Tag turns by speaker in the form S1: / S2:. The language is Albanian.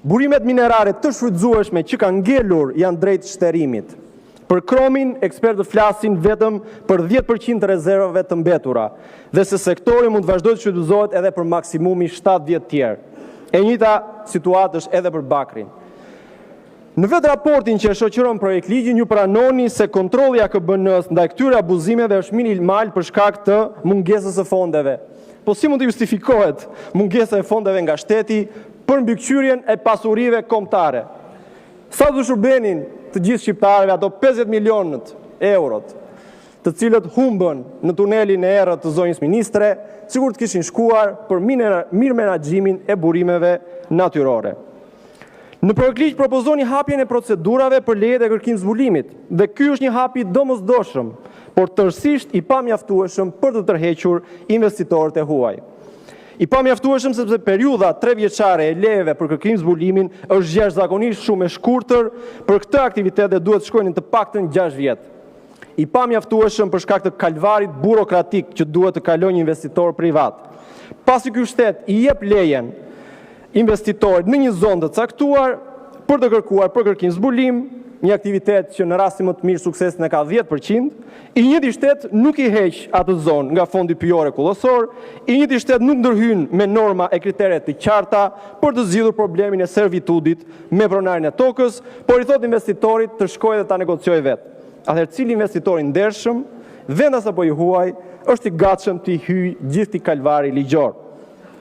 S1: Burimet minerare të shfrytzueshme që kanë ngelur janë drejt shterimit. Për kromin, ekspertët flasin vetëm për 10% të rezervave të mbetura, dhe se sektori mund të vazhdojë të shfrytëzohet edhe për maksimumi 7 vjet tjerë. E njëjta situatë është edhe për bakrin. Në vetë raportin që e shoqëron projekt ligjin, ju pranoni se kontrolli i AKBN-s ndaj këtyre abuzimeve është minimal për shkak të mungesës së fondeve. Po si mund të justifikohet mungesa e fondeve nga shteti për mbikëqyrjen e pasurive kombëtare? Sa do shërbenin të gjithë shqiptarëve ato 50 milionët eurot, të cilët humbën në tunelin e errët të zonjës ministre, sigur të kishin shkuar për mirë menaxhimin e burimeve natyrore. Në projekt ligj propozoni hapjen e procedurave për lejet e kërkimit zbulimit, dhe ky është një hap i domosdoshëm, por tërësisht i pamjaftueshëm për të tërhequr investitorët e huaj. I pamjaftueshëm sepse periudha 3 vjeçare e lejeve për kërkim zbulimin është jashtëzakonisht shumë e shkurtër për këtë aktivitet dhe duhet të shkojnë të paktën 6 vjet. I pamjaftueshëm për shkak të kalvarit burokratik që duhet të kalojë një investitor privat. Pasi ky shtet i jep lejen investitorit në një zonë të caktuar për të kërkuar për kërkim zbulim, një aktivitet që në rastin më të mirë suksesin e ka 10%, i njëjti shtet nuk i heq atë zonë nga fondi pyjor kullësor, i njëjti shtet nuk ndërhyn me norma e kriteret të qarta për të zgjidhur problemin e servitudit me pronarin e tokës, por i thot investitorit të shkojë dhe ta negociojë vetë. Atëherë cili investitor i ndershëm, vendas apo i huaj, është i gatshëm të i hyjë gjithë i kalvari ligjor.